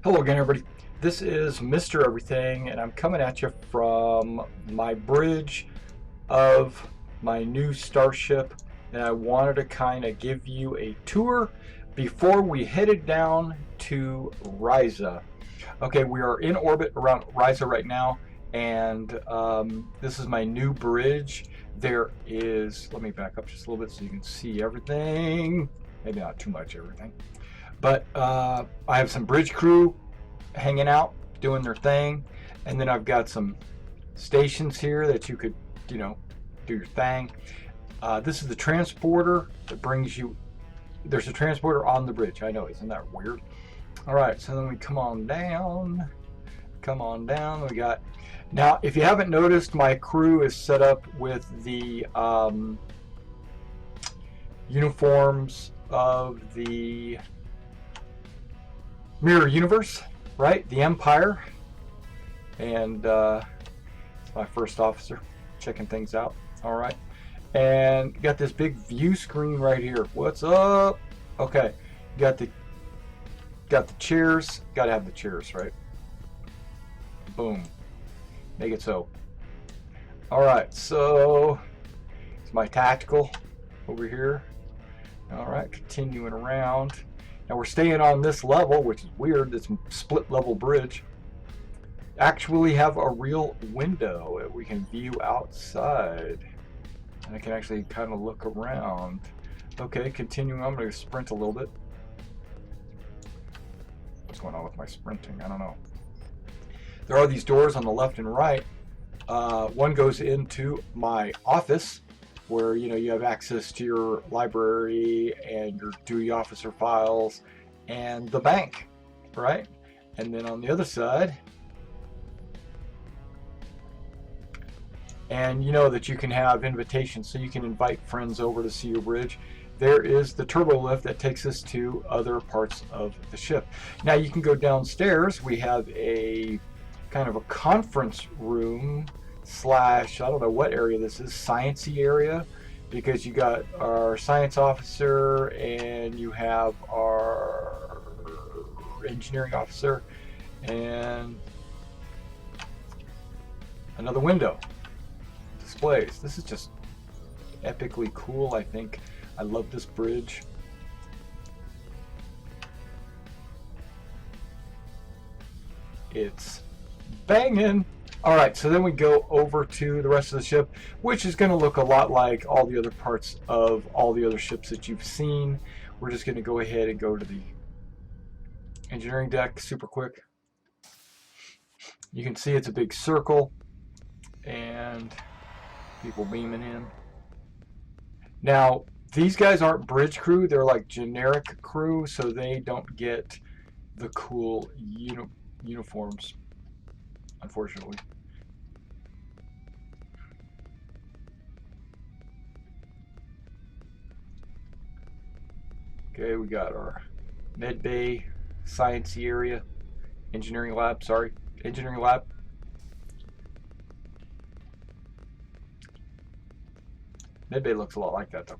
Hello again, everybody. This is Mr. Everything, and I'm coming at you from my bridge of my new starship, and I wanted to kind of give you a tour before we headed down to Risa. Okay, we are in orbit around Risa right now, and this is my new bridge. There is, let me back up just a little bit so you can see everything. Maybe not too much everything. But I have some bridge crew hanging out, doing their thing, and then I've got some stations here that you could, you know, do your thing. This is the transporter that brings you. There's a transporter on the bridge. I know, isn't that weird? All right, so then we come on down. Come on down. We got. Now, if you haven't noticed, my crew is set up with the uniforms of the Mirror Universe, right? The Empire. And it's my first officer checking things out. All right. And got this big view screen right here. What's up? Okay. Got the chairs. Got to have the chairs, right? Boom. Make it so. All right. So it's my tactical over here. All right. Continuing around. Now we're staying on this level, which is weird. This split level bridge. Actually have a real window that we can view outside. And I can actually kind of look around. Okay, continuing. I'm going to sprint a little bit. What's going on with my sprinting? I don't know. There are these doors on the left and right. One goes into my office, where you have access to your library and your duty officer files and the bank, right? And then on the other side, and you know that you can have invitations, so you can invite friends over to see your bridge. There is the turbo lift that takes us to other parts of the ship. Now you can go downstairs. We have a kind of a conference room slash, I don't know what area this is, sciencey area, because you got our science officer and you have our engineering officer and another window. Displays. This is just epically cool, I think. I love this bridge. It's banging. All right, so then we go over to the rest of the ship, which is going to look a lot like all the other parts of all the other ships that you've seen. We're just going to go ahead and go to the engineering deck super quick. You can see it's a big circle and people beaming in. Now, these guys aren't bridge crew. They're like generic crew, so they don't get the cool uniforms, unfortunately. Okay, we got our med bay, sciencey area, engineering lab, engineering lab. Med bay looks a lot like that though.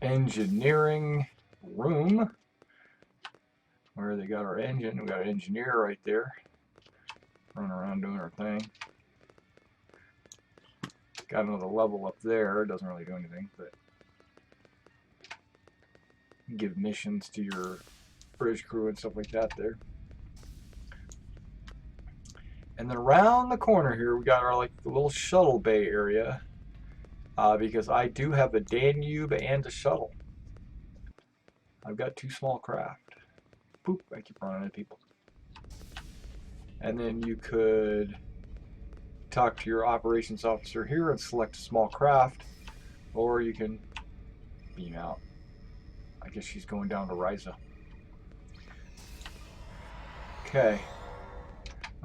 Engineering room, where they got our engine. We got an engineer right there, running around doing our thing. Got another level up there. Doesn't really do anything, but give missions to your bridge crew and stuff like that there. And then around the corner here, we got our like little shuttle bay area, because I do have a Danube and a shuttle. I've got 2 small craft. Poop! I keep running into people. And then you could talk to your operations officer here and select a small craft, or you can beam out. I guess she's going down to Risa. Okay.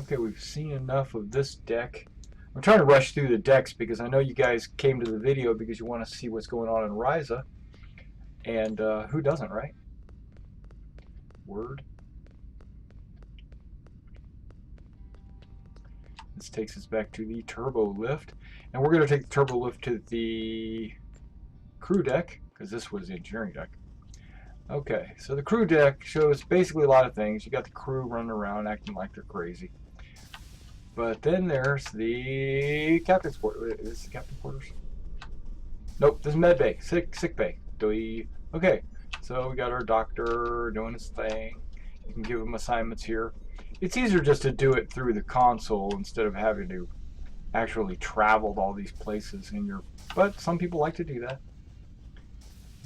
Okay, we've seen enough of this deck. I'm trying to rush through the decks because I know you guys came to the video because you want to see what's going on in Risa. And who doesn't, right? Word. This takes us back to the turbo lift. And we're going to take the turbo lift to the crew deck, because this was the engineering deck. Okay, so the crew deck shows basically a lot of things. You got the crew running around acting like they're crazy. But then there's the captain's quarters. Is this the captain's quarters? Nope, this is med bay, sick bay. Okay, so we got our doctor doing his thing. You can give him assignments here. It's easier just to do it through the console instead of having to actually travel to all these places in your. But some people like to do that.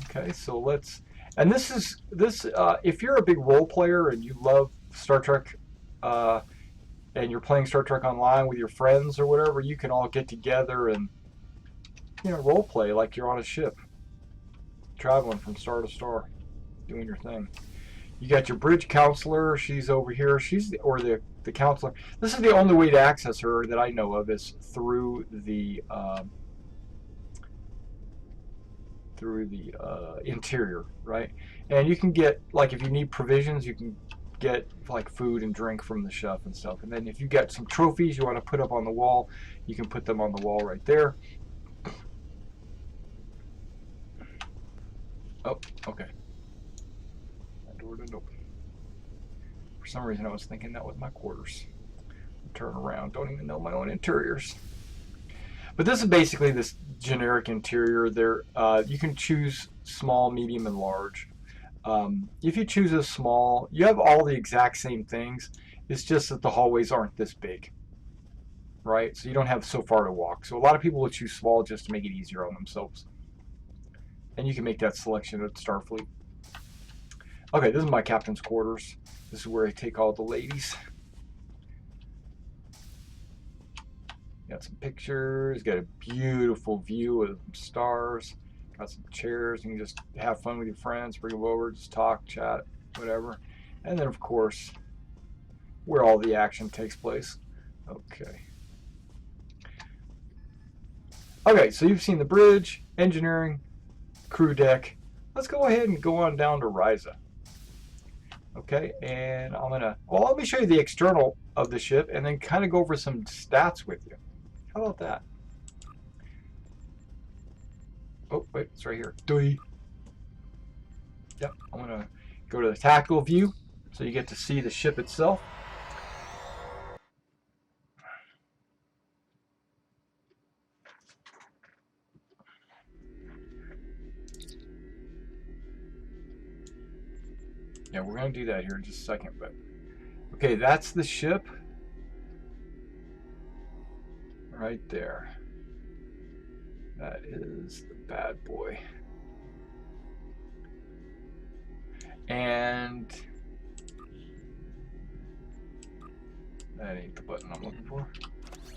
Okay, so let's. And this is this. If you're a big role player and you love Star Trek, and you're playing Star Trek Online with your friends or whatever, you can all get together and role play like you're on a ship, traveling from star to star, doing your thing. You got your bridge counselor. She's over here. She's the counselor. This is the only way to access her that I know of is through the interior, right? And you can get, like, if you need provisions, you can get like food and drink from the chef and stuff. And then if you got some trophies you want to put up on the wall, you can put them on the wall right there. Oh, okay. That door didn't open. For some reason I was thinking that was my quarters. Turn around, don't even know my own interiors. But this is basically this generic interior. There, you can choose small, medium, and large. If you choose a small, you have all the exact same things. It's just that the hallways aren't this big, right? So you don't have so far to walk. So a lot of people will choose small just to make it easier on themselves. And you can make that selection at Starfleet. Okay, this is my captain's quarters. This is where I take all the ladies. Got some pictures, got a beautiful view of stars, got some chairs. You can just have fun with your friends, bring them over, just talk, chat, whatever. And then, of course, where all the action takes place. Okay. Okay, so you've seen the bridge, engineering, crew deck. Let's go ahead and go on down to Risa. Okay, and let me show you the external of the ship and then kind of go over some stats with you. How about that? Oh, wait, it's right here. Yep, I'm going to go to the tactical view so you get to see the ship itself. Yeah, we're going to do that here in just a second, but okay, that's the ship right there. That is the bad boy. And that ain't the button I'm looking for.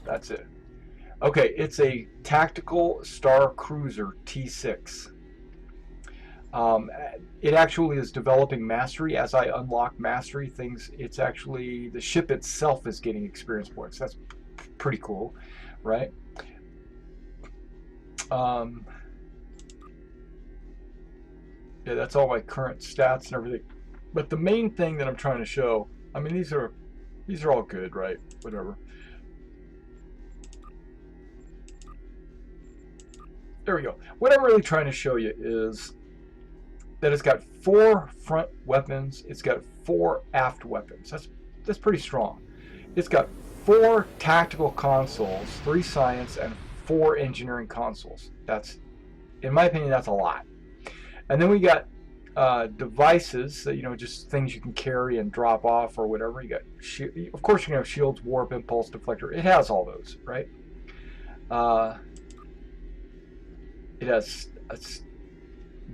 That's it. Okay, it's a tactical star cruiser T6. It actually is developing mastery. As I unlock mastery things, it's actually, the ship itself is getting experience points. That's pretty cool, right? Yeah, that's all my current stats and everything. But the main thing that I'm trying to show, I mean, these are all good, right? Whatever. There we go. What I'm really trying to show you is that it's got 4 front weapons. It's got 4 aft weapons. That's pretty strong. It's got 4 tactical consoles, 3 science, and 4 engineering consoles. That's, in my opinion, that's a lot. And then we got devices that, just things you can carry and drop off or whatever. You got, of course, you can have shields, warp, impulse, deflector. It has all those, right? It has.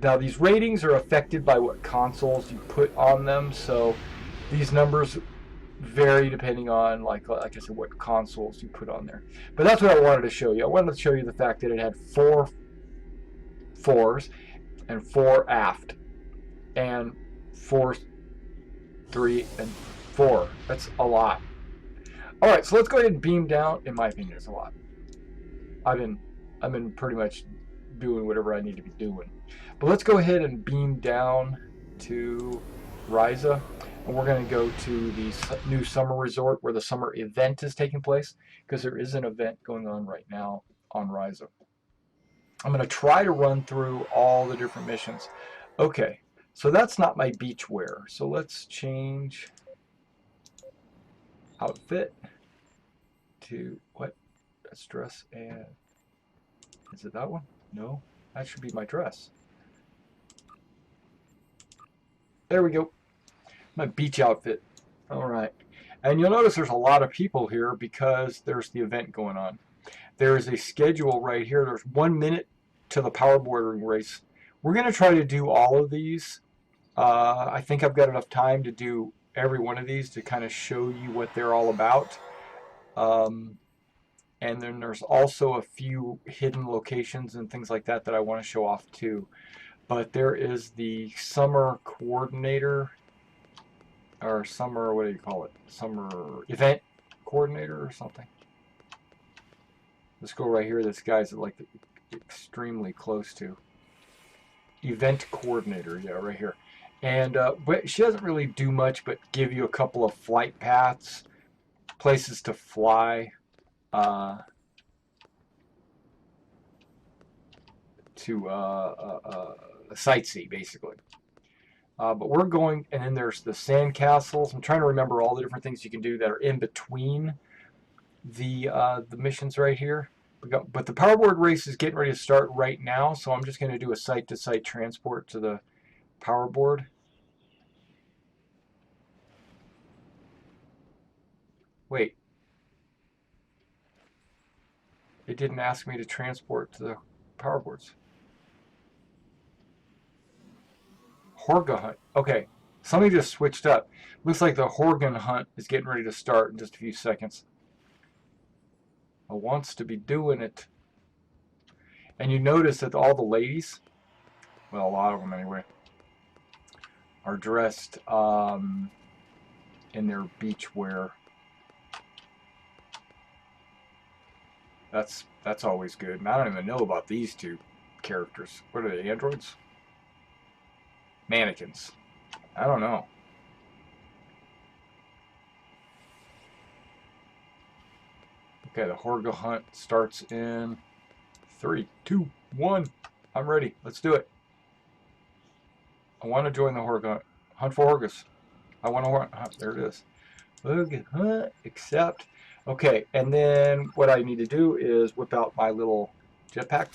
Now these ratings are affected by what consoles you put on them. So these numbers vary depending on, like I said, what consoles you put on there. But that's what I wanted to show you. I wanted to show you the fact that it had 4 fours and 4 aft, and 4, 3, and 4. That's a lot. All right, so let's go ahead and beam down. In my opinion, it's a lot. I've been pretty much doing whatever I need to be doing. But let's go ahead and beam down to Risa. and we're going to go to the new summer resort where the summer event is taking place, because there is an event going on right now on Risa. I'm going to try to run through all the different missions. Okay, so that's not my beach wear. So let's change outfit to what? That's dress, and is it that one? No, that should be my dress. There we go. My beach outfit. All right. And you'll notice there's a lot of people here because there's the event going on. There is a schedule right here. There's 1 minute to the power bordering race. We're going to try to do all of these. I think I've got enough time to do every one of these to kind of show you what they're all about. And then there's also a few hidden locations and things like that that I want to show off too. But there is the summer coordinator, or summer, what do you call it? Summer event coordinator or something. Let's go right here. This guy's like extremely close to. Event coordinator, yeah, right here. And but she doesn't really do much but give you a couple of flight paths, places to fly, to sightsee, basically. But we're going, and then there's the sand castles. I'm trying to remember all the different things you can do that are in between the missions right here. But the powerboard race is getting ready to start right now, so I'm just going to do a site-to-site transport to the powerboard. Wait. It didn't ask me to transport to the powerboards. Horga hunt. Okay, something just switched up. Looks like the Horgan hunt is getting ready to start in just a few seconds. I wants to be doing it. And you notice that all the ladies, well, a lot of them anyway, are dressed in their beach wear. That's always good. And I don't even know about these two characters. What are they, androids? Mannequins. I don't know. Okay, the Horga hunt starts in 3, 2, 1. I'm ready. Let's do it. I want to join the Horga hunt. Hunt for Horgas. I want to hunt. There it is. Horga hunt. Accept. Okay, and then what I need to do is whip out my little jetpack.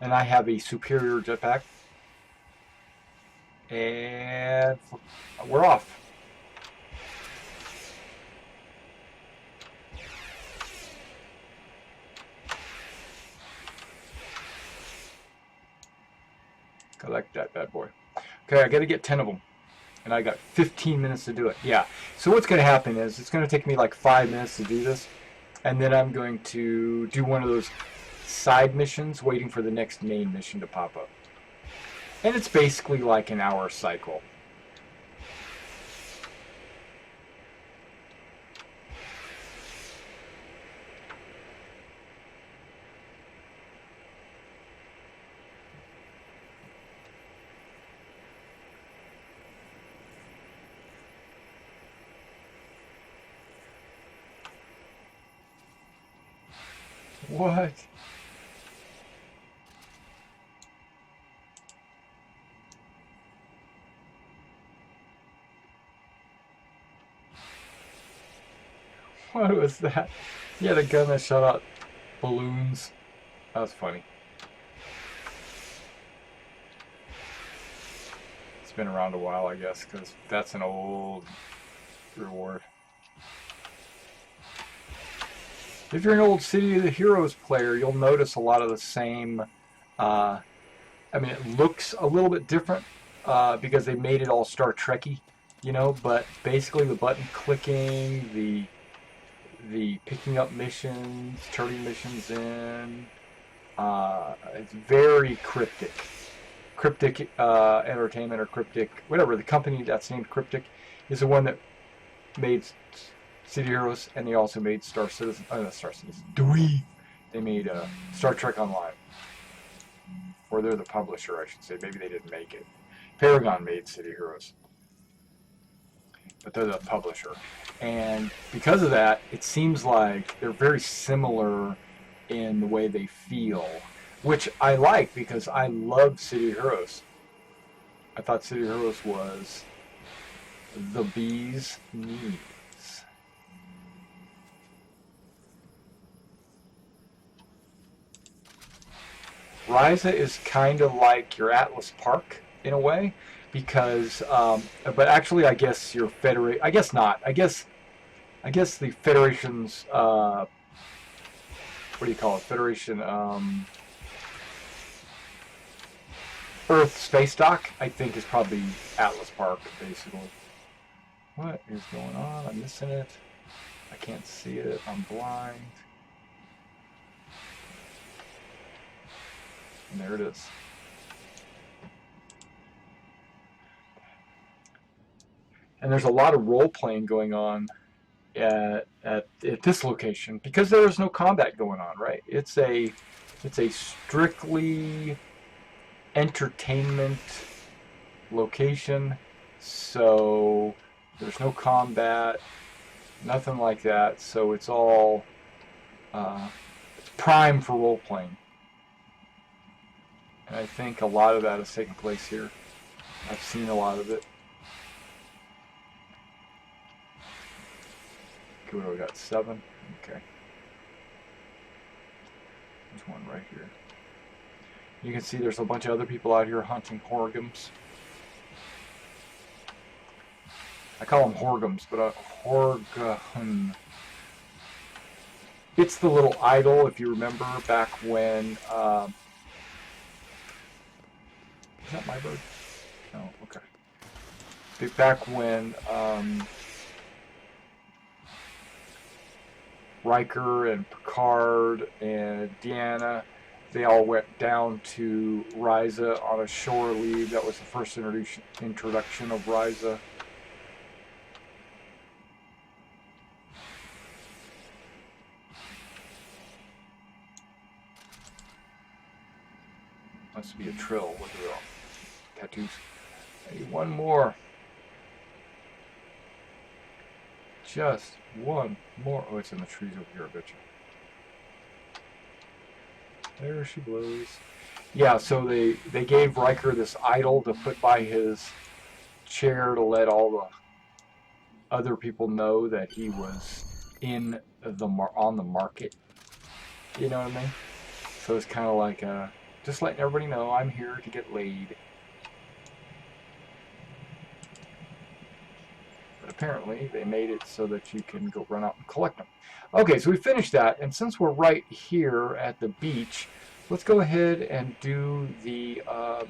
And I have a superior jetpack. And we're off. Collect that bad boy. Okay, I got to get 10 of them. And I got 15 minutes to do it. Yeah. So what's going to happen is it's going to take me like 5 minutes to do this. And then I'm going to do one of those side missions waiting for the next main mission to pop up. And it's basically like an hour cycle. What? What was that? He had a gun that shot out balloons. That was funny. It's been around a while, I guess, because that's an old reward. If you're an old City of the Heroes player, you'll notice a lot of the same. I mean, it looks a little bit different because they made it all Star Trekky, you know. But basically, the button clicking, the picking up missions, turning missions in, it's very cryptic. Cryptic Entertainment or Cryptic, whatever the company that's named Cryptic is the one that made City Heroes, and they also made Star Citizen. Not Star Citizen. Dweeb. They made Star Trek Online, or they're the publisher, I should say. Maybe they didn't make it. Paragon made City Heroes. but they're the publisher. And because of that, it seems like they're very similar in the way they feel, which I like because I love City of Heroes. I thought City of Heroes was the bee's knees. Risa is kind of like your Atlas Park in a way, because, but actually, I guess your Federation. I guess not. I guess the Federation's. What do you call it? Federation. Earth Space Dock, I think, is probably Atlas Park, basically. What is going on? I'm missing it. I can't see it. I'm blind. And there it is. And there's a lot of role-playing going on at this location because there is no combat going on, right? It's a strictly entertainment location, so there's no combat, nothing like that. So it's all it's prime for role-playing. And I think a lot of that has taken place here. I've seen a lot of it. Okay, what do we got? 7? Okay. There's one right here. You can see there's a bunch of other people out here hunting horgums. I call them horgums, but a horgun. It's the little idol, if you remember, back when... is that my bird? No, okay. Back when Riker and Picard and Deanna, they all went down to Risa on a shore leave. That was the first introduction of Risa. Must be a trill. Look at all tattoos. Hey, one more. Just one more. Oh, it's in the trees over here, I bet you. There she blows. Yeah, so they gave Riker this idol to put by his chair to let all the other people know that he was in the on the market. You know what I mean? So it's kind of like just letting everybody know I'm here to get laid. But apparently they made it so that you can go run out and collect them. Okay, so we finished that, and since we're right here at the beach, let's go ahead and do the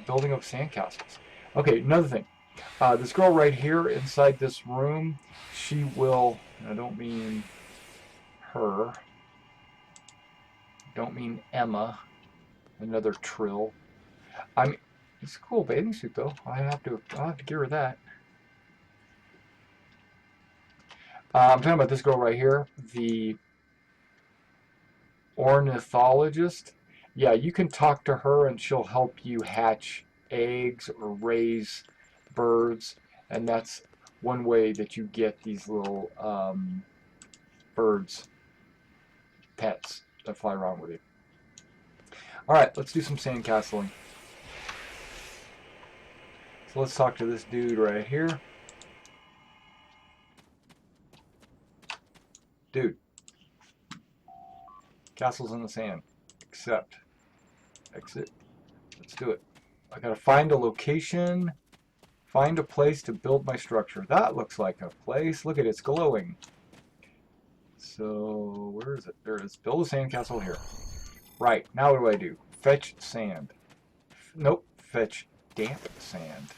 building of sandcastles. Okay, another thing. This girl right here inside this room, she will, and I don't mean her, don't mean Emma, another trill. I mean, it's a cool bathing suit though. I'll have to give her that. I'm talking about this girl right here, the ornithologist. Yeah, you can talk to her and she'll help you hatch eggs or raise birds, and that's one way that you get these little birds, pets that fly around with you. Alright, let's do some sandcastling. So let's talk to this dude right here. Dude. Castles in the sand. Accept. Exit. Let's do it. I gotta find a location. Find a place to build my structure. That looks like a place. Look at it, it's glowing. So, where is it? There it is. Build a sandcastle here. Right, now what do I do? Fetch sand. Nope, fetch damp sand.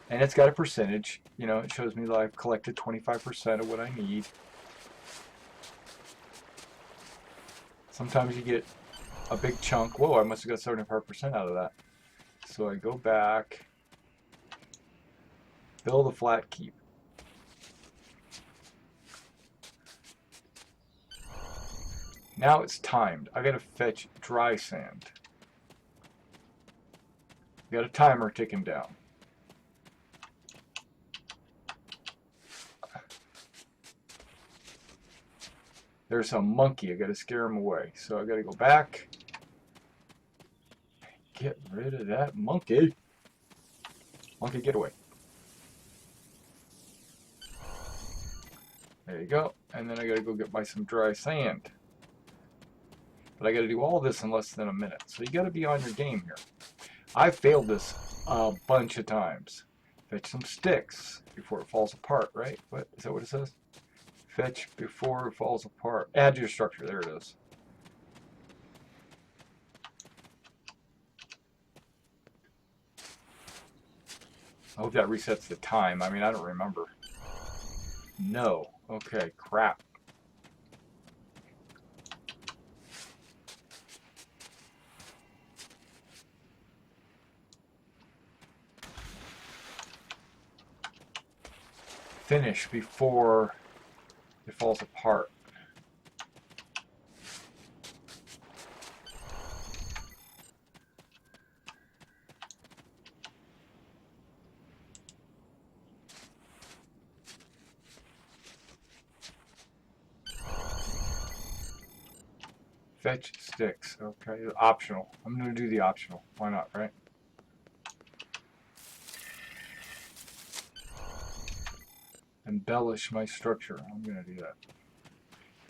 And it's got a percentage. You know, it shows me that I've collected 25% of what I need. Sometimes you get a big chunk. Whoa, I must have got 75% out of that. So I go back, build a flat keep. Now it's timed. I gotta fetch dry sand. Got a timer ticking down. There's a monkey. I gotta scare him away. So I gotta go back. Get rid of that monkey. Monkey, get away. There you go. And then I gotta go get by some dry sand. But I gotta do all this in less than a minute. So you gotta be on your game here. I failed this a bunch of times. Fetch some sticks before it falls apart, right? What is that what it says? Fetch before it falls apart. Add to your structure. There it is. I hope that resets the time. I mean, I don't remember. No. Okay, crap. Finish before it falls apart. Fetch sticks. Okay, optional. I'm going to do the optional. Why not, right? Embellish my structure. I'm going to do that.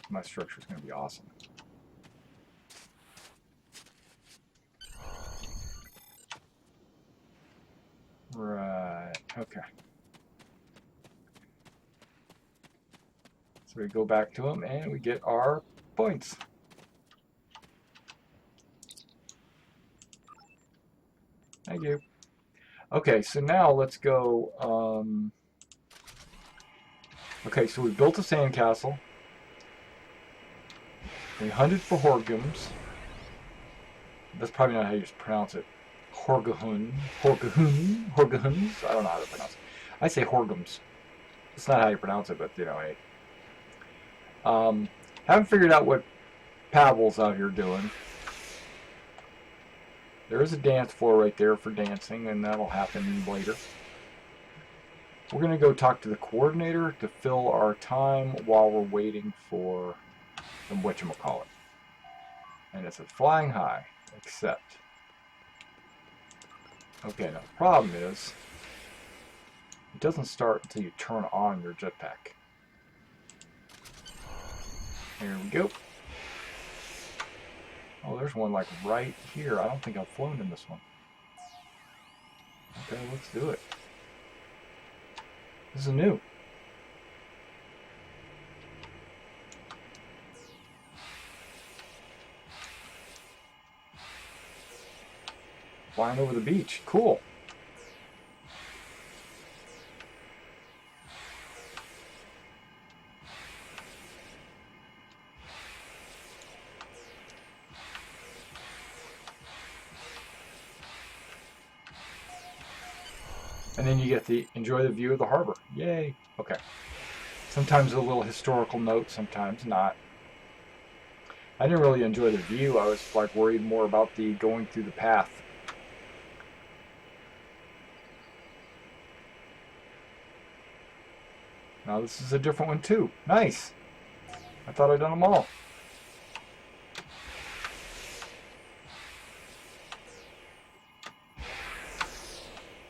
My structure is going to be awesome. Right. Okay. So we go back to him and we get our points. Thank you. Okay, so now let's go. Okay, so we built a sandcastle. We hunted for horgums. That's probably not how you pronounce it. Horgahun. Horgahuns. I don't know how to pronounce it. I say horgums. It's not how you pronounce it, but you know, hey. Haven't figured out what Pavel's out here doing. There is a dance floor right there for dancing, and that'll happen later. We're going to go talk to the coordinator to fill our time while we're waiting for the whatchamacallit. And it's a flying high, except. Okay, now the problem is, it doesn't start until you turn on your jetpack. Here we go. Oh, there's one like right here. I don't think I've flown in this one. Okay, let's do it. This is new. Flying over the beach. Cool. And then you get to enjoy the view of the harbor. Yay. Okay. Sometimes a little historical note, sometimes not. I didn't really enjoy the view. I was like worried more about the going through the path. Now this is a different one too. Nice. I thought I'd done them all.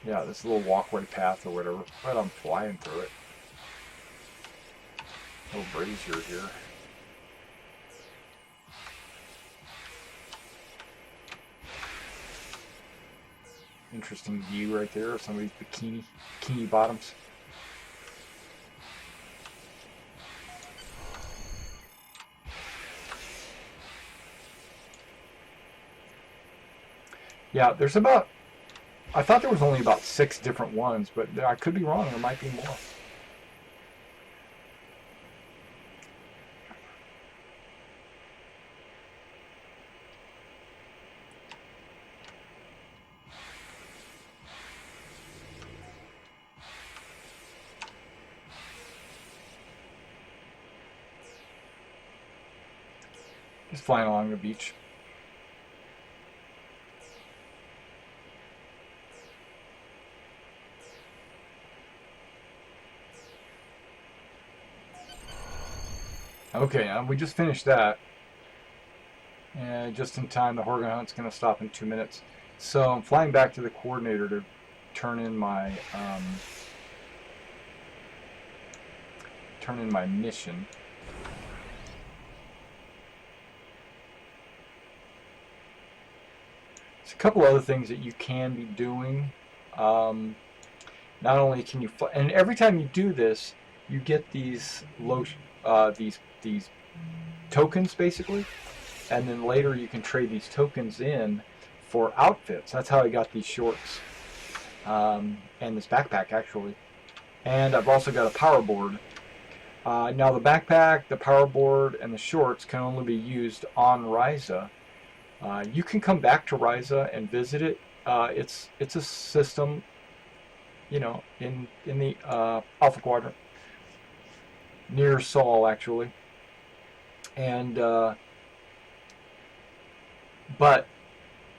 Yeah, this little walkway path or whatever. But I'm flying through it. A little brazier here. Interesting view right there of some of these bikini bottoms. Yeah, there's about, I thought there was only about 6 different ones, but I could be wrong. There might be more. Just flying along the beach. Okay, we just finished that. And just in time, the Horgan Hunt's going to stop in 2 minutes. So I'm flying back to the coordinator to turn in my mission. There's a couple other things that you can be doing. Not only can you, and every time you do this, you get these these tokens basically, and then later you can trade these tokens in for outfits. That's how I got these shorts and this backpack actually. And I've also got a power board. Now the backpack, the power board, and the shorts can only be used on Risa. You can come back to Risa and visit it. It's a system, you know, in the Alpha Quadrant near Sol actually, and but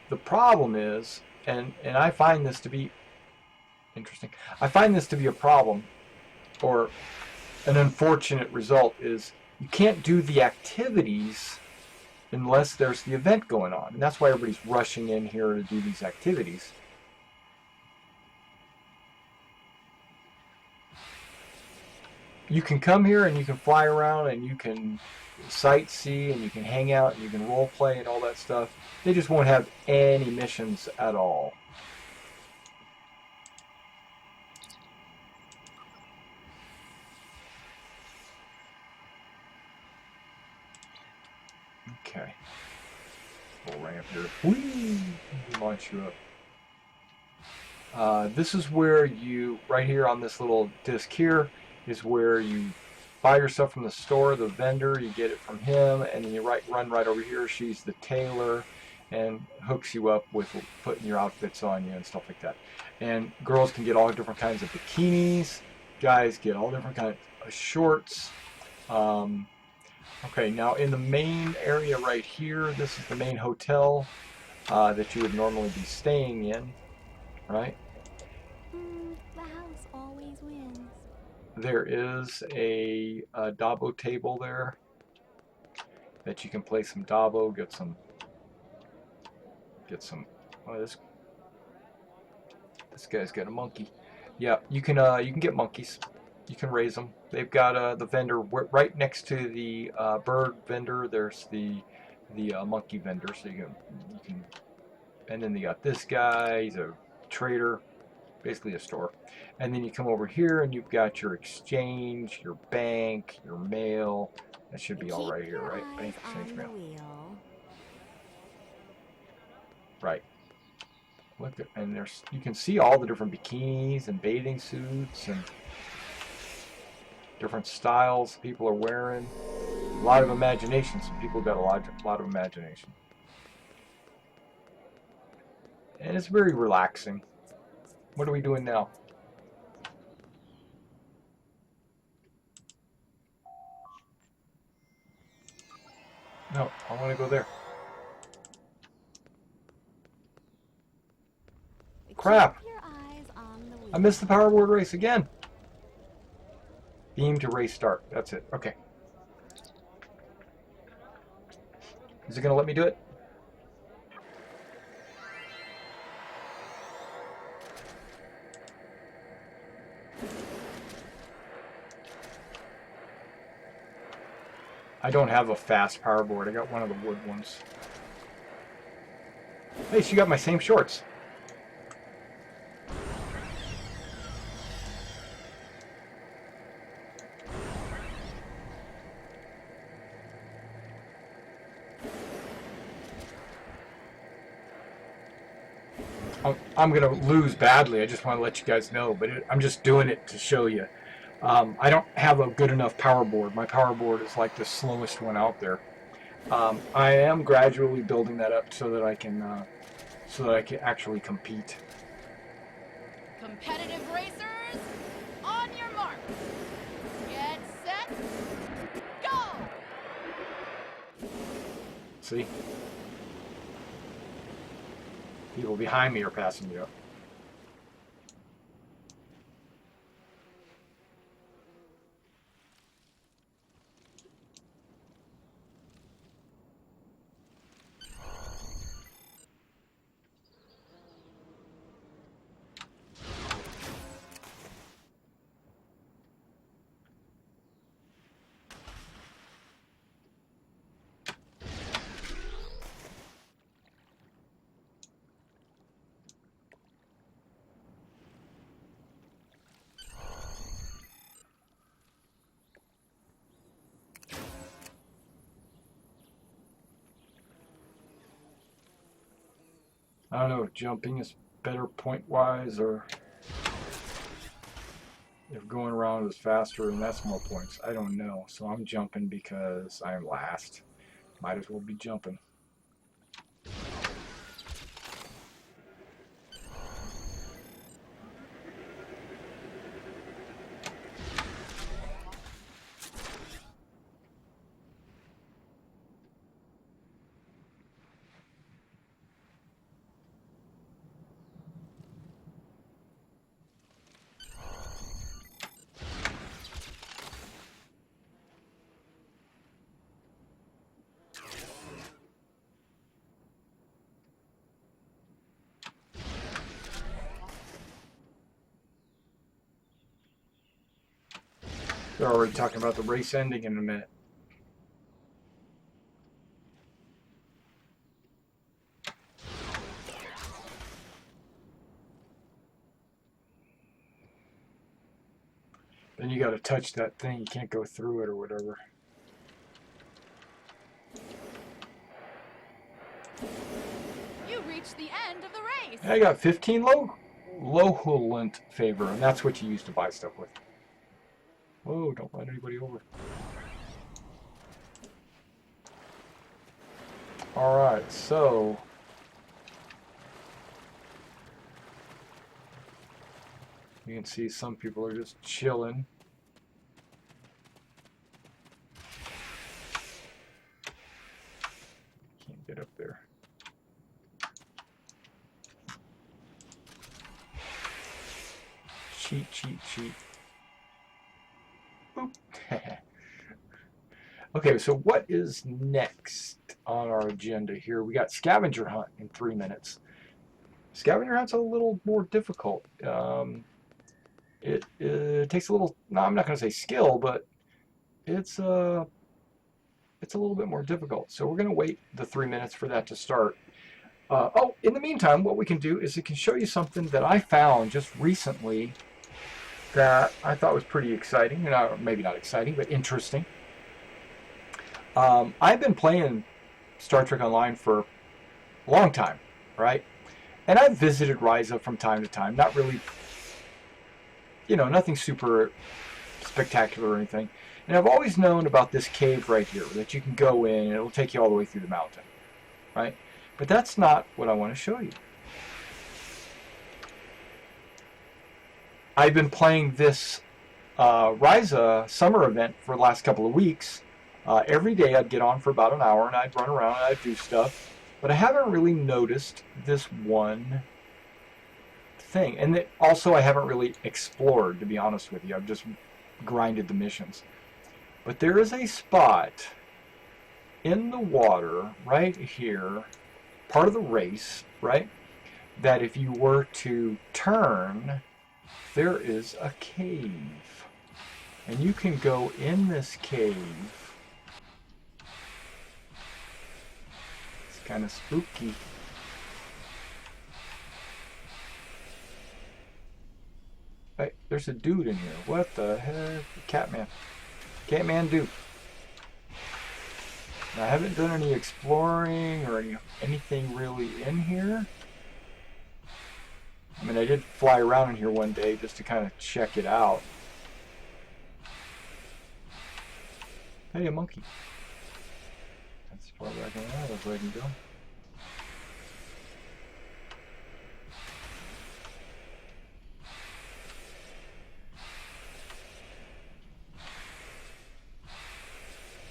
the problem is, and I find this to be interesting. I find this to be a problem, or an unfortunate result, is you can't do the activities unless there's the event going on. And that's why everybody's rushing in here to do these activities. You can come here and you can fly around and you can sightsee and you can hang out and you can role play and all that stuff. They just won't have any missions at all. Okay. We'll ramp here. Whee! Launch you up. This is where you, right here on this little disc here, is where you buy your stuff from the store, the vendor, you get it from him, and then you run right over here. She's the tailor and hooks you up with putting your outfits on you and stuff like that. And girls can get all different kinds of bikinis. Guys get all different kinds of shorts. Okay, now in the main area right here, this is the main hotel that you would normally be staying in, right? The house always wins. There is a Dabo table there that you can play some Dabo, get some. Oh, this guy's got a monkey. Yeah, you can get monkeys. You can raise them. They've got the vendor right next to the bird vendor. There's the monkey vendor, so you can. And then they got this guy. He's a trader, basically a store. And then you come over here and you've got your exchange, your bank, your mail. That should be all right here, right? Bank, exchange, mail. Right. Look at, and there's, you can see all the different bikinis and bathing suits and different styles people are wearing. A lot of imagination. Some people got a lot of imagination. And it's very relaxing. What are we doing now? No, I want to go there. Crap! I missed the power board race again. Beam to race start. That's it. Okay. Is it going to let me do it? I don't have a fast power board. I got one of the wood ones. Hey, she got my same shorts. I'm going to lose badly. I just want to let you guys know, but I'm just doing it to show you. I don't have a good enough power board. My power board is like the slowest one out there. I am gradually building that up so that I can actually compete. Competitive racers, on your mark. Get set, go! See? People behind me are passing me up. I don't know if jumping is better point-wise or if going around is faster and that's more points. I don't know. So I'm jumping because I'm last. Might as well be jumping. They're already talking about the race ending in a minute. Then you got to touch that thing. You can't go through it or whatever. You reached the end of the race. I got 15 Lohulant favor, and that's what you use to buy stuff with. Whoa, don't let anybody over. Alright, so you can see some people are just chilling. Can't get up there. Cheat, cheat, cheat. Boop. Okay, so what is next on our agenda here? We got scavenger hunt in 3 minutes. Scavenger hunt's a little more difficult. It takes a little, no, I'm not going to say skill, but it's a little bit more difficult. So we're going to wait the 3 minutes for that to start. In the meantime, what we can do is it can show you something that I found just recently that I thought was pretty exciting. Maybe not exciting, but interesting. I've been playing Star Trek Online for a long time, right? And I've visited Risa from time to time. Not really, nothing super spectacular or anything. And I've always known about this cave right here that you can go in and it'll take you all the way through the mountain, right? But that's not what I want to show you. I've been playing this Risa summer event for the last couple of weeks. Every day I'd get on for about an hour and I'd run around and I'd do stuff. But I haven't really noticed this one thing. And also I haven't really explored, to be honest with you. I've just grinded the missions. But there is a spot in the water right here, part of the race, right? That if you were to turn, there is a cave. And you can go in this cave. It's kind of spooky. Hey, there's a dude in here. What the heck? Catman. Catman dude. Now, I haven't done any exploring or anything really in here. I mean, I did fly around in here one day just to kind of check it out. Hey, a monkey. That's as far back as I can go.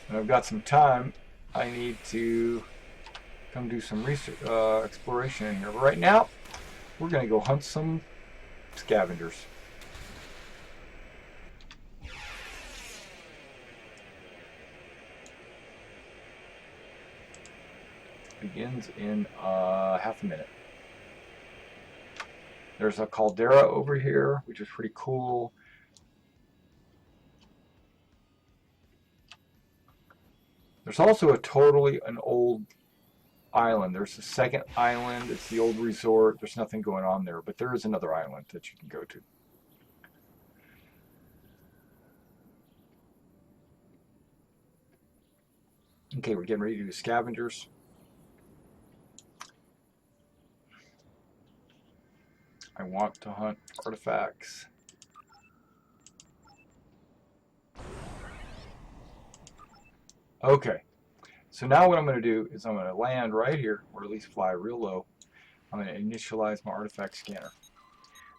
When I've got some time, I need to come do some research, exploration in here. But right now, we're going to go hunt some scavengers. Begins in half a minute. There's a caldera over here, which is pretty cool. There's also an old island. There's a second island. It's the old resort. There's nothing going on there, but there is another island that you can go to. Okay, we're getting ready to do scavengers. I want to hunt artifacts. Okay, so now what I'm going to do is I'm going to land right here, or at least fly real low. I'm going to initialize my artifact scanner.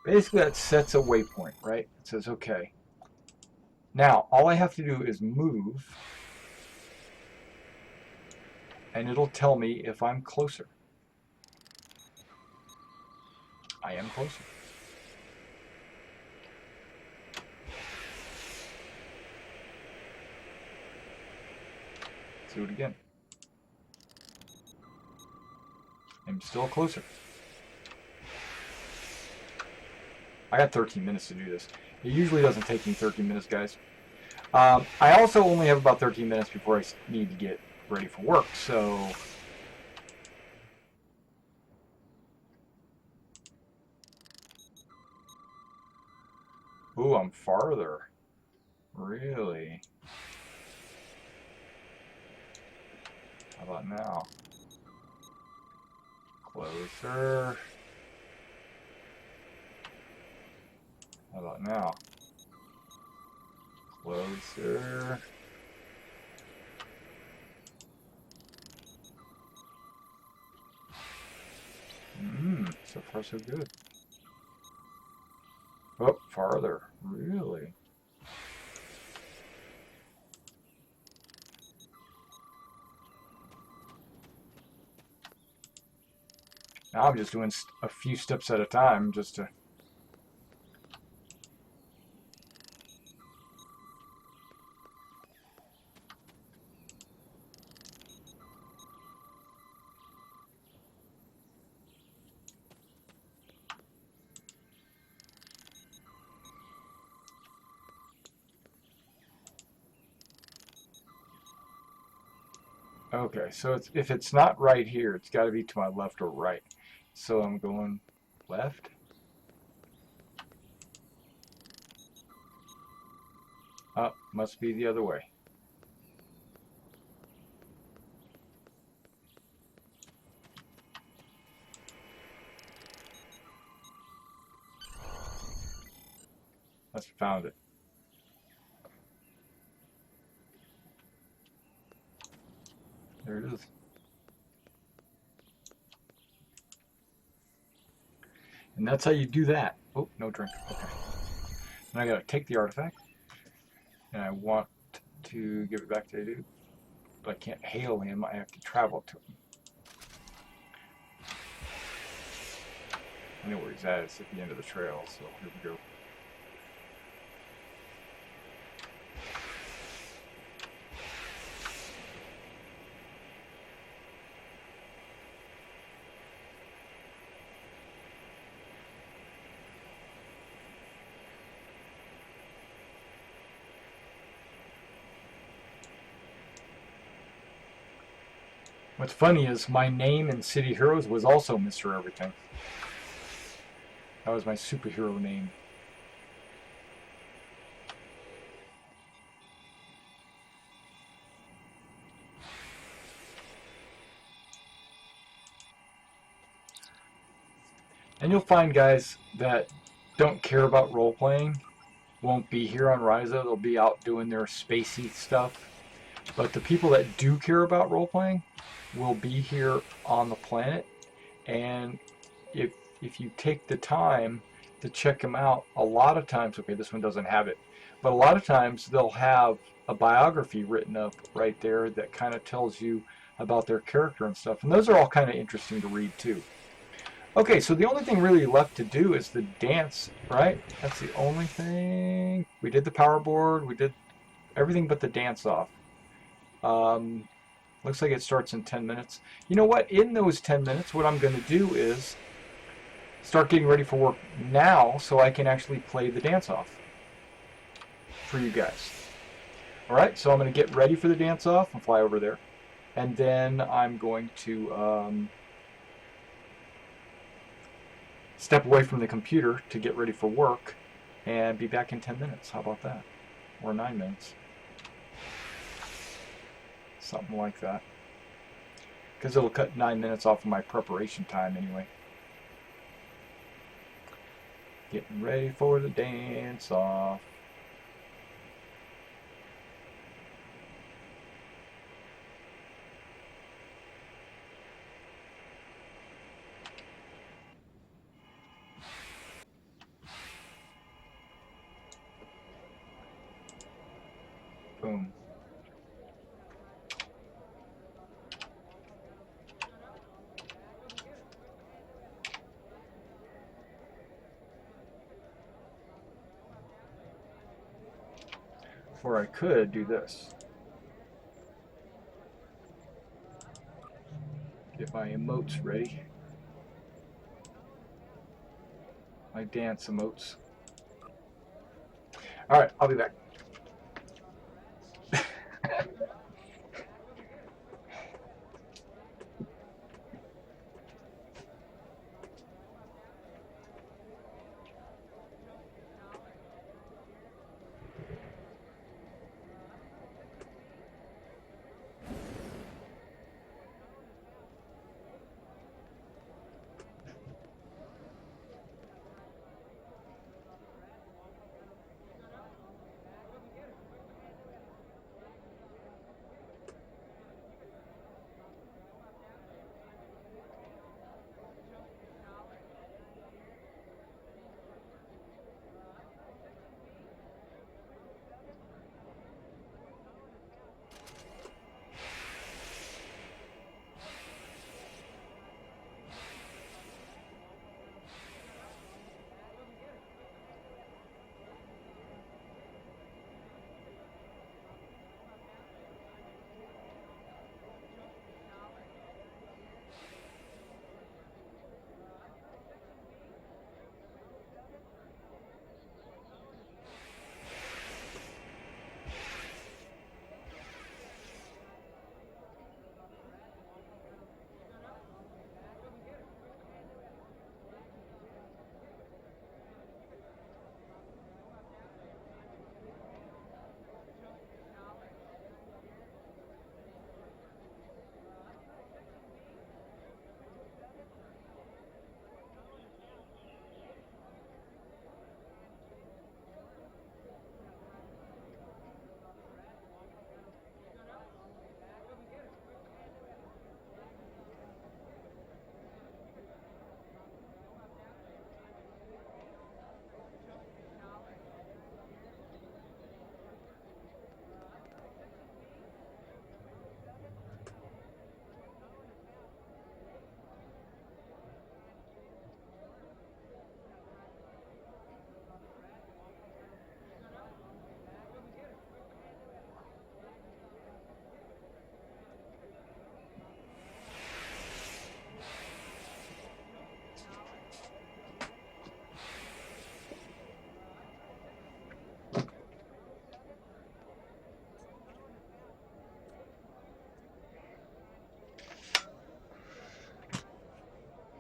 Basically, that sets a waypoint, right? It says, okay. Now, all I have to do is move, and it'll tell me if I'm closer. I am closer. Let's do it again. I'm still closer. I got 13 minutes to do this. It usually doesn't take me 13 minutes, guys. I also only have about 13 minutes before I need to get ready for work, so... Ooh, I'm farther. Really? How about now? Closer. How about now? Closer. So far so good. Oh, farther. Really? Now I'm just doing a few steps at a time just to... Okay, so if it's not right here, it's got to be to my left or right. So I'm going left. Oh, must be the other way. Let's found it. There it is. And that's how you do that. Oh, no drink. Okay. And I gotta take the artifact. And I want to give it back to the dude. But I can't hail him. I have to travel to him. I know where he's at. It's at the end of the trail. So here we go. What's funny is my name in City Heroes was also Mr. Everything. That was my superhero name. And you'll find guys that don't care about role-playing won't be here on Risa. They'll be out doing their spacey stuff. But the people that do care about role-playing will be here on the planet. And if you take the time to check them out, a lot of times, okay, this one doesn't have it, but a lot of times they'll have a biography written up right there that kind of tells you about their character and stuff. And those are all kind of interesting to read too. Okay, so the only thing really left to do is the dance, right? That's the only thing. We did the power board. We did everything but the dance off. Looks like it starts in 10 minutes. You know what? In those 10 minutes, what I'm going to do is start getting ready for work now so I can actually play the dance off for you guys. All right, so I'm going to get ready for the dance off and fly over there. And then I'm going to step away from the computer to get ready for work and be back in 10 minutes. How about that? Or 9 minutes. Something like that. Because it'll cut 9 minutes off of my preparation time anyway. Getting ready for the dance off. Boom. Or I could do this. Get my emotes ready. My dance emotes. Alright, I'll be back.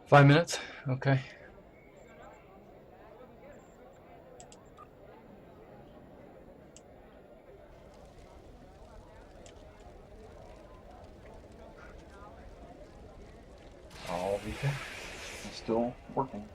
5 minutes? Okay. I'll be back. I'm still working.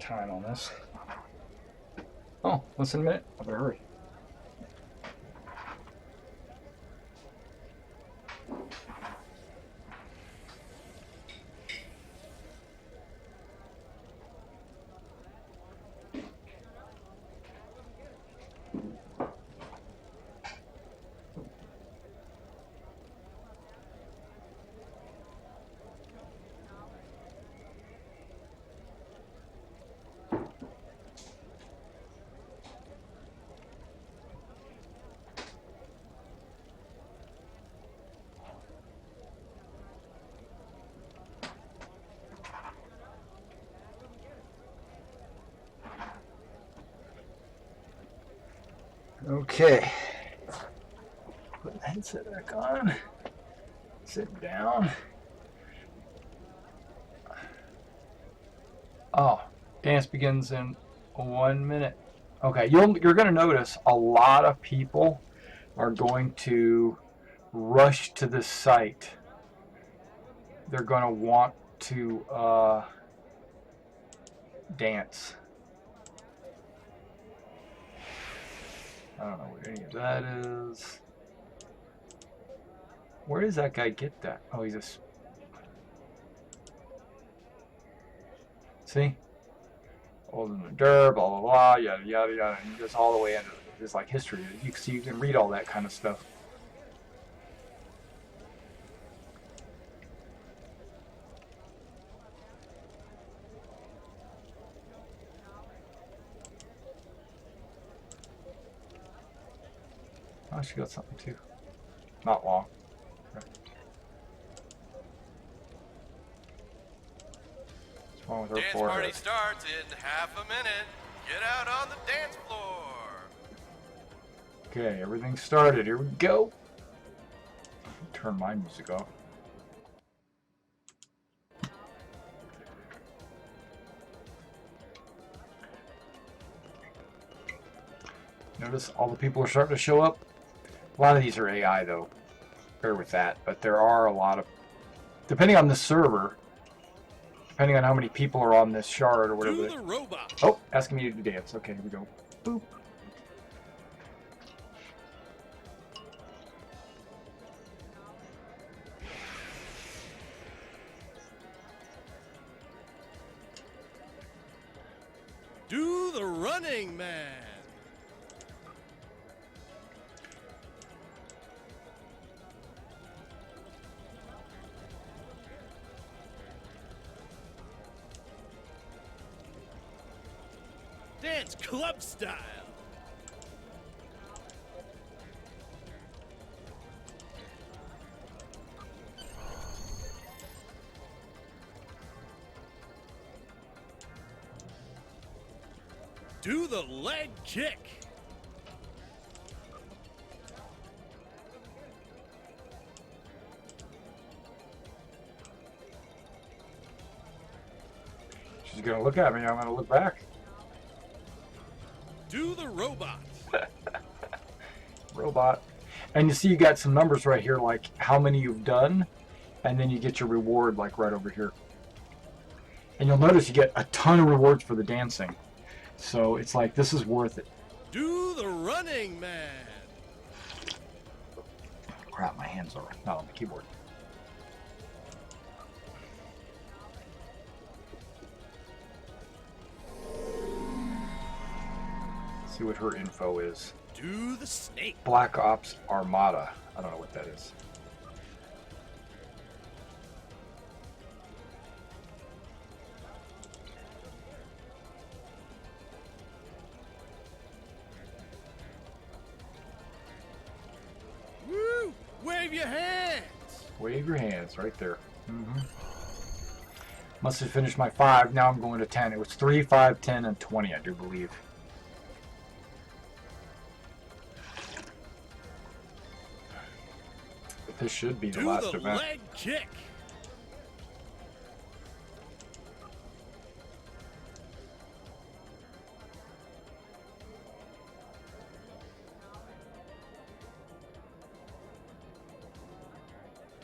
time on this. Oh, less than a minute. I better hurry. Okay. Put the headset back on. Sit down. Oh, dance begins in 1 minute. Okay, you're going to notice a lot of people are going to rush to this site. They're going to want to dance. I don't know what any of that is. Where does that guy get that? Oh, he's just... See? Old in the dirt, blah, blah, blah, yada, yada, yada. And just all the way into this, like, history. You can read all that kind of stuff. Oh, she got something too. Not long. Right. What's wrong with her Dance forehead? party starts in half a minute. Get out on the dance floor. Okay, everything started. Here we go. Turn my music off. Notice all the people are starting to show up. A lot of these are AI though. Bear with that. But there are a lot of, depending on the server, depending on how many people are on this shard or whatever. Do the robot. Oh, asking me to dance. Okay, here we go. Boop. Do the running man. Dance club style. Do the leg kick. She's gonna look at me. I'm gonna look back. Do the robot. Robot. And you see you got some numbers right here, like how many you've done, and then you get your reward like right over here. And you'll notice you get a ton of rewards for the dancing. So it's like, this is worth it. Do the running man. Crap, my hands are not on the keyboard. Let's see what her info is. Do the snake. Black Ops Armada. I don't know what that is. Woo! Wave your hands. Wave your hands right there. Must have finished my 5. Now I'm going to 10. It was 3, 5, 10, and 20, I do believe. But this should be the last Do the event. leg kick.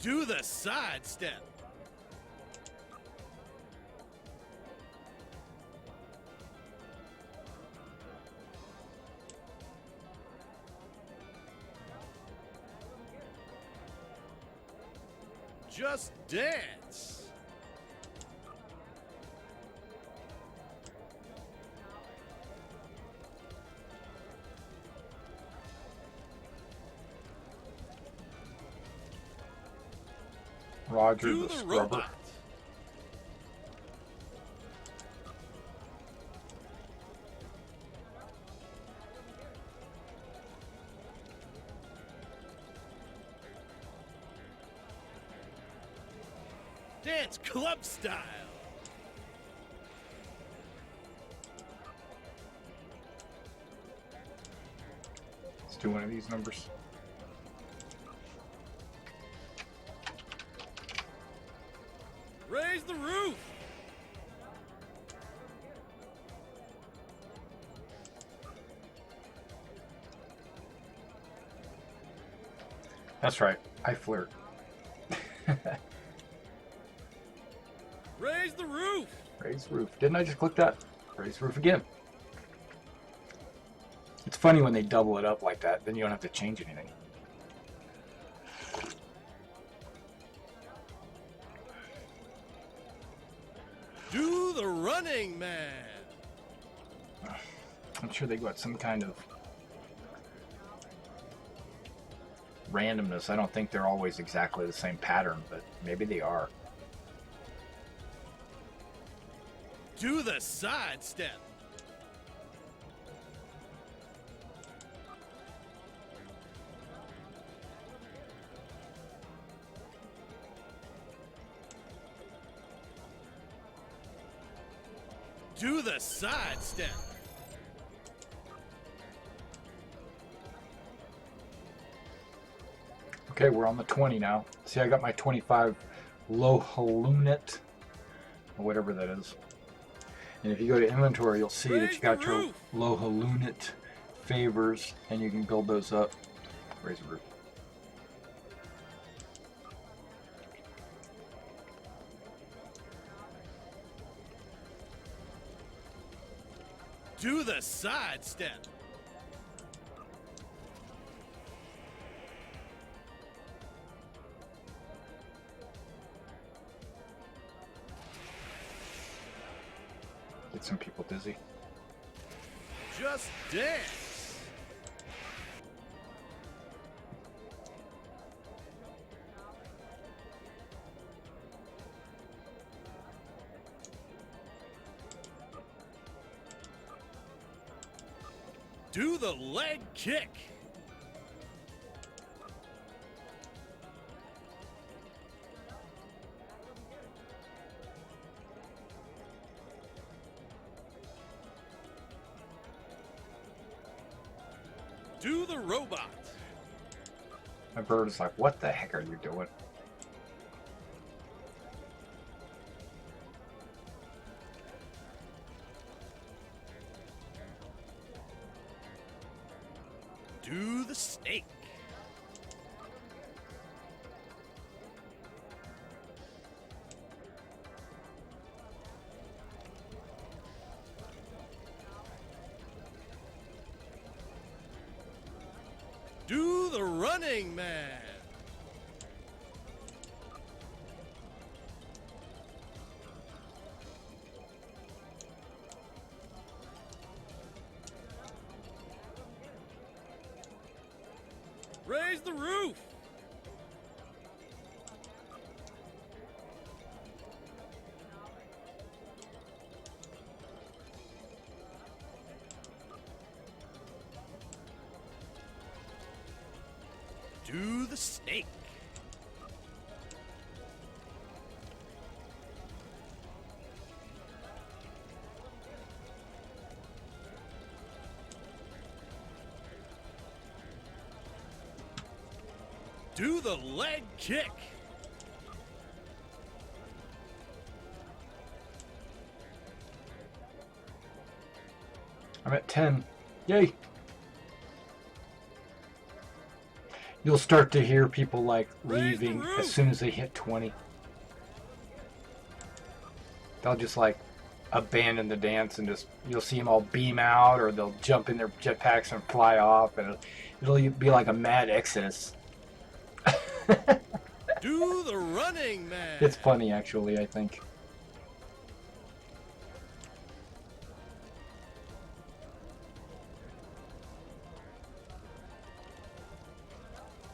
Do the sidestep. Just dance. Roger Do the the scrubber. robot. Dance club style. Let's do one of these numbers. Raise the roof. That's right. I flirt. Raise the roof. Raise roof. Didn't I just click that? Raise roof again. It's funny when they double it up like that. Then you don't have to change anything. Do the running man. I'm sure they got some kind of randomness. I don't think they're always exactly the same pattern, but maybe they are. Do the side step. Do the side step. Okay, we're on the 20 now. See, I got my 25 low halunit, or whatever that is. And if you go to inventory, you'll see that you got your low halunit favors, and you can build those up. Raise the roof. Do the side step. Get some people dizzy. Just dance. Do the leg kick. Do the robot. My bird is like, what the heck are you doing? Do the snake. Do the running man. Raise the roof. Do the snake. Do the leg kick. I'm at 10. Yay! You'll start to hear people like leaving as soon as they hit 20. They'll just like abandon the dance and just, you'll see them all beam out, or they'll jump in their jetpacks and fly off, and it'll be like a mad exodus. Do the running man. It's funny, actually, I think.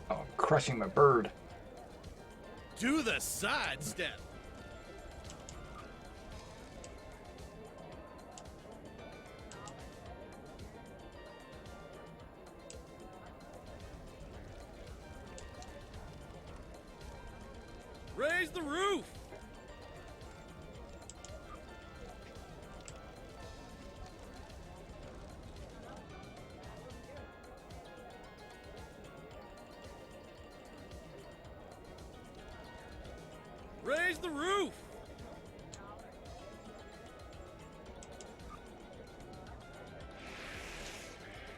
Oh, I'm crushing my bird. Do the sidestep. Raise the roof. Raise the roof.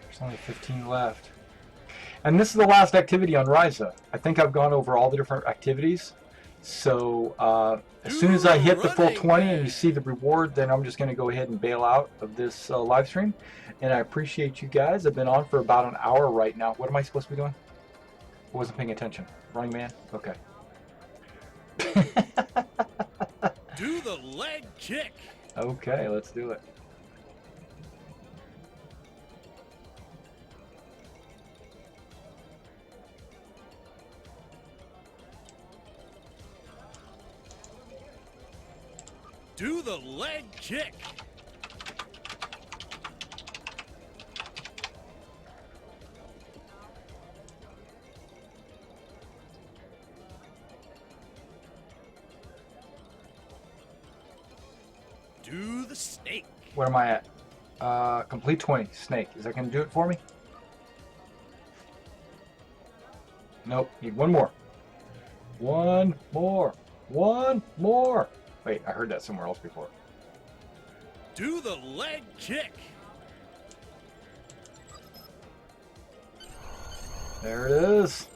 There's only 15 left. And this is the last activity on Risa. I think I've gone over all the different activities. So as soon as I hit the full 20 and you see the reward, then I'm just going to go ahead and bail out of this live stream. And I appreciate you guys. I've been on for about an hour right now. What am I supposed to be doing? I wasn't paying attention. Running man? Okay. Do the leg kick. Okay, let's do it. Do the leg kick. Do the snake. Where am I at? Complete 20. Snake. Is that going to do it for me? Nope. Need one more. One more. One more. Wait, I heard that somewhere else before. Do the leg kick. There it is.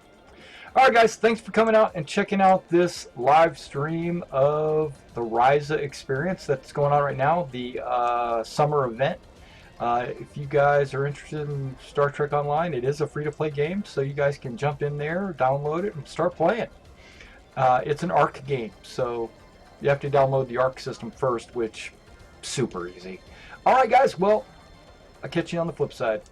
All right, guys. Thanks for coming out and checking out this live stream of the Risa experience that's going on right now, the summer event. If you guys are interested in Star Trek Online, it is a free-to-play game, so you guys can jump in there, download it, and start playing. It's an ARC game, so you have to download the ARC system first, which super easy. All right, guys. Well, I'll catch you on the flip side.